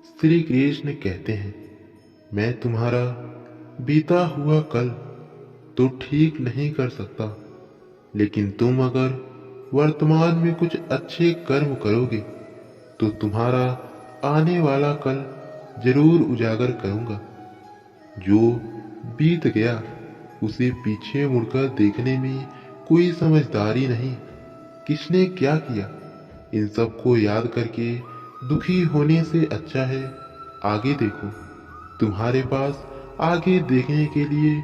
श्री कृष्ण कहते हैं, मैं तुम्हारा बीता हुआ कल तो ठीक नहीं कर सकता, लेकिन तुम अगर वर्तमान में कुछ अच्छे कर्म करोगे तो तुम्हारा आने वाला कल जरूर उजागर करूंगा। जो बीत गया उसे पीछे मुड़कर देखने में कोई समझदारी नहीं। किसने क्या किया इन सबको याद करके दुखी होने से अच्छा है आगे देखो। तुम्हारे पास आगे देखने के लिए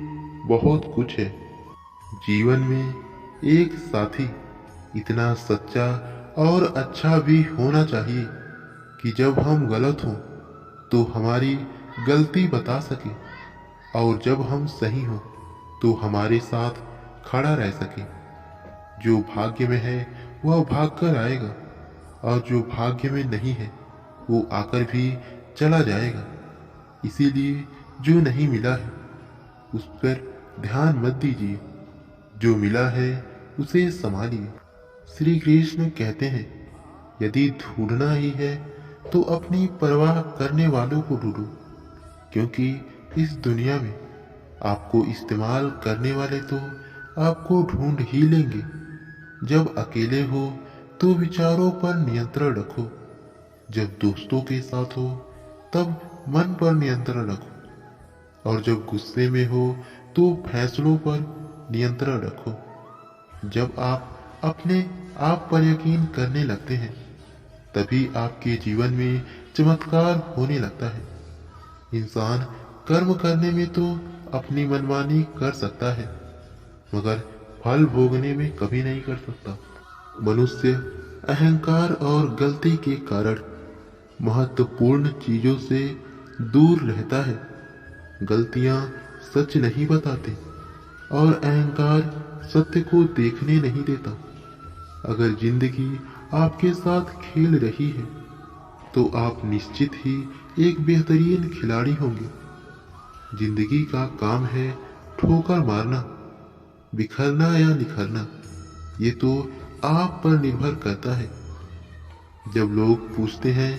बहुत कुछ है। जीवन में एक साथी इतना सच्चा और अच्छा भी होना चाहिए कि जब हम गलत हों तो हमारी गलती बता सके, और जब हम सही हों तो हमारे साथ खड़ा रह सके। जो भाग्य में है वह भाग कर आएगा, और जो भाग्य में नहीं है वो आकर भी चला जाएगा। इसीलिए जो नहीं मिला है उस पर ध्यान मत दीजिए, जो मिला है उसे संभालिए। श्री कृष्ण कहते हैं, यदि ढूंढना ही है तो अपनी परवाह करने वालों को ढूंढो, क्योंकि इस दुनिया में आपको इस्तेमाल करने वाले तो आपको ढूंढ ही लेंगे। जब अकेले हो तो विचारों पर नियंत्रण रखो, जब दोस्तों के साथ हो तब मन पर नियंत्रण रखो, और जब गुस्से में हो तो फैसलों पर नियंत्रण रखो। जब आप अपने आप पर यकीन करने लगते हैं तभी आपके जीवन में चमत्कार होने लगता है। इंसान कर्म करने में तो अपनी मनमानी कर सकता है, मगर फल भोगने में कभी नहीं कर सकता। मनुष्य अहंकार और गलती के कारण महत्वपूर्ण चीजों से दूर रहता है। गलतियां सच नहीं बताते और अहंकार सत्य को देखने नहीं देता। अगर जिंदगी आपके साथ खेल रही है तो आप निश्चित ही एक बेहतरीन खिलाड़ी होंगे। जिंदगी का काम है ठोकर मारना, बिखरना या निखरना, ये तो आप पर निर्भर करता है। जब लोग पूछते हैं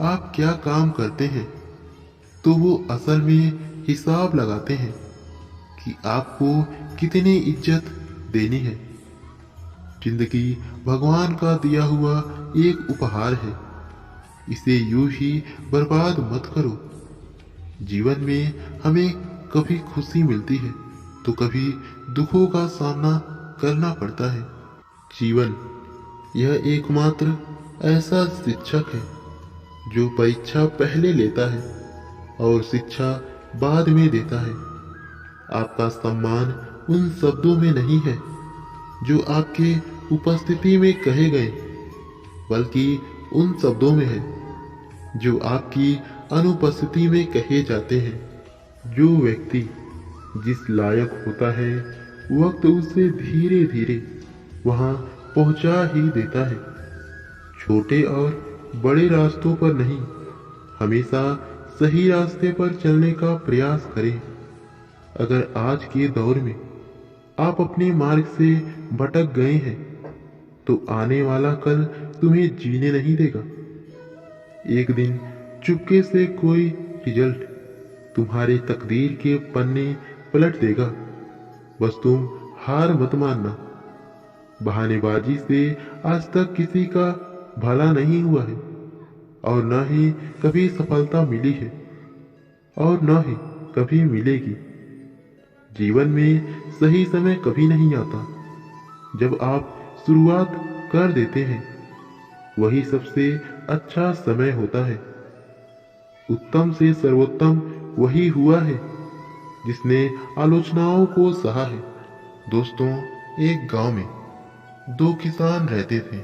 आप क्या काम करते हैं तो वो असल में हिसाब लगाते हैं कि आपको कितनी इज्जत देनी है। जिंदगी भगवान का दिया हुआ एक उपहार है, इसे यूं ही बर्बाद मत करो। जीवन में हमें कभी खुशी मिलती है तो कभी दुखों का सामना करना पड़ता है। जीवन यह एकमात्र ऐसा शिक्षक है जो परीक्षा पहले लेता है और शिक्षा बाद में देता है। आपका सम्मान उन शब्दों में नहीं है जो आपके उपस्थिति में कहे गए, बल्कि उन शब्दों में है जो आपकी अनुपस्थिति में कहे जाते हैं। जो व्यक्ति जिस लायक होता है वक्त उसे धीरे धीरे वहां पहुंचा ही देता है। छोटे और बड़े रास्तों पर नहीं, हमेशा सही रास्ते पर चलने का प्रयास करें। अगर आज के दौर में आप अपने मार्ग से भटक गए हैं तो आने वाला कल तुम्हें जीने नहीं देगा। एक दिन चुपके से कोई रिजल्ट तुम्हारे तकदीर के पन्ने पलट देगा। बस तुम हार मत मानना। बहानेबाजी से आज तक किसी का भला नहीं हुआ है, और न ही कभी सफलता मिली है, और न ही कभी मिलेगी। जीवन में सही समय कभी नहीं आता। जब आप शुरुआत कर देते हैं वही सबसे अच्छा समय होता है। उत्तम से सर्वोत्तम वही हुआ है जिसने आलोचनाओं को सहा है। दोस्तों, एक गांव में दो किसान रहते थे।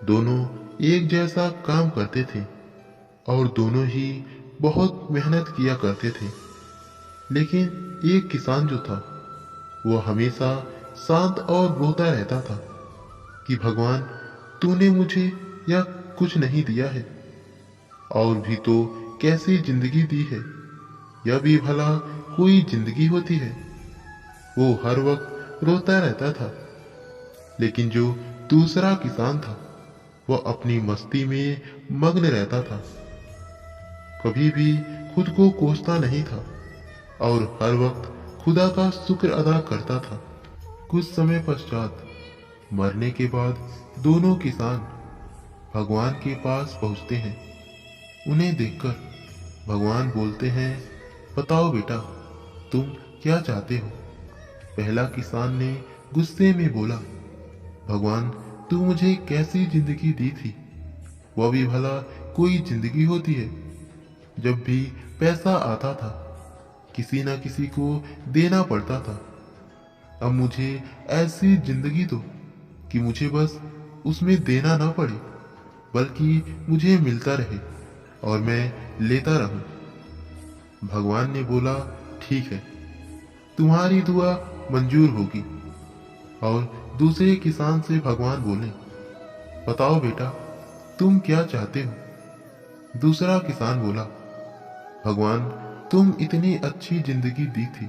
दोनों एक जैसा काम करते थे और दोनों ही बहुत मेहनत किया करते थे। लेकिन एक किसान जो था वो हमेशा शांत और रोता रहता था कि भगवान, तूने मुझे यह कुछ नहीं दिया है, और भी तो कैसी जिंदगी दी है, यह भी भला कोई जिंदगी होती है। वो हर वक्त रोता रहता था। लेकिन जो दूसरा किसान था वह अपनी मस्ती में मग्न रहता था। कभी भी खुद को कोसता नहीं था और हर वक्त खुदा का शुक्र अदा करता था। कुछ समय पश्चात मरने के बाद दोनों किसान भगवान के पास पहुंचते हैं। उन्हें देखकर भगवान बोलते हैं, बताओ बेटा, तुम क्या चाहते हो? पहला किसान ने गुस्से में बोला, भगवान, तू मुझे कैसी जिंदगी दी थी? वह भी भला कोई जिंदगी होती है? जब भी पैसा आता था किसी न किसी को देना पड़ता था। अब मुझे ऐसी जिंदगी दो कि मुझे बस उसमें देना ना पड़े, बल्कि मुझे मिलता रहे और मैं लेता रहूं। भगवान ने बोला, ठीक है, तुम्हारी दुआ मंजूर होगी। और दूसरे किसान से भगवान बोले, बताओ बेटा, तुम क्या चाहते हो? दूसरा किसान बोला, भगवान, तुम इतनी अच्छी जिंदगी दी थी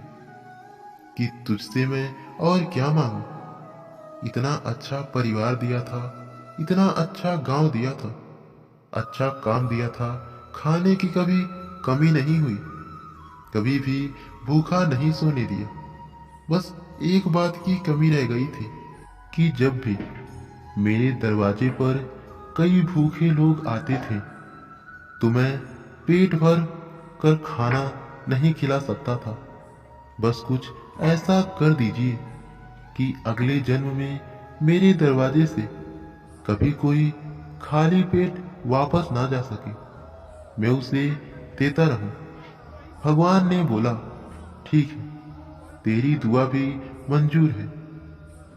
कि तुझसे मैं और क्या मांगू? इतना अच्छा परिवार दिया था, इतना अच्छा गांव दिया था, अच्छा काम दिया था, खाने की कभी कमी नहीं हुई, कभी भी भूखा नहीं सोने दिया। बस एक बात की कमी रह गई थी कि जब भी मेरे दरवाजे पर कई भूखे लोग आते थे तो मैं पेट भर कर खाना नहीं खिला सकता था। बस कुछ ऐसा कर दीजिए कि अगले जन्म में मेरे दरवाजे से कभी कोई खाली पेट वापस ना जा सके, मैं उसे देता रहूं। भगवान ने बोला, ठीक है, तेरी दुआ भी मंजूर है।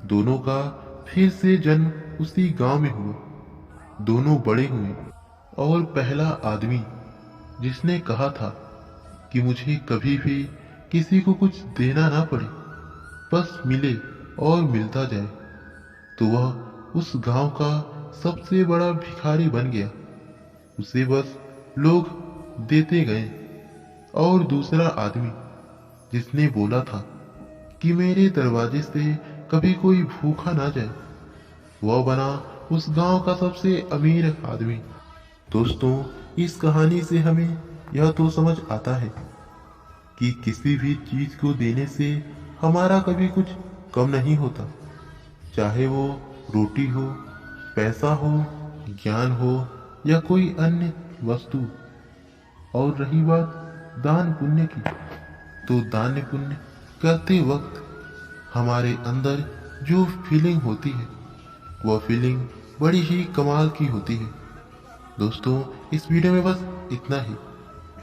दोनों का फिर से जन्म उसी गांव में हुआ। दोनों बड़े हुए और पहला आदमी जिसने कहा था कि मुझे कभी भी किसी को कुछ देना ना पड़े, बस मिले और मिलता जाए, तो वह उस गांव का सबसे बड़ा भिखारी बन गया। उसे बस लोग देते गए। और दूसरा आदमी जिसने बोला था कि मेरे दरवाजे से कभी कोई भूखा ना जाए, वह बना उस गांव का सबसे अमीर आदमी। दोस्तों, इस कहानी से हमें यह तो समझ आता है कि किसी भी चीज को देने से हमारा कभी कुछ कम नहीं होता, चाहे वो रोटी हो, पैसा हो, ज्ञान हो या कोई अन्य वस्तु। और रही बात दान पुण्य की, तो दान पुण्य करते वक्त हमारे अंदर जो फीलिंग होती है, वह फीलिंग बड़ी ही कमाल की होती है। दोस्तों, इस वीडियो में बस इतना ही।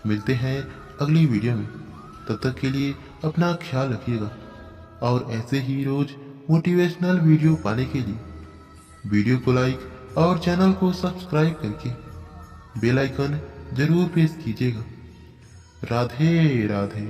मिलते हैं अगली वीडियो में। तब तक के लिए अपना ख्याल रखिएगा और ऐसे ही रोज मोटिवेशनल वीडियो पाने के लिए वीडियो को लाइक और चैनल को सब्सक्राइब करके बेल आइकन जरूर प्रेस कीजिएगा। राधे राधे।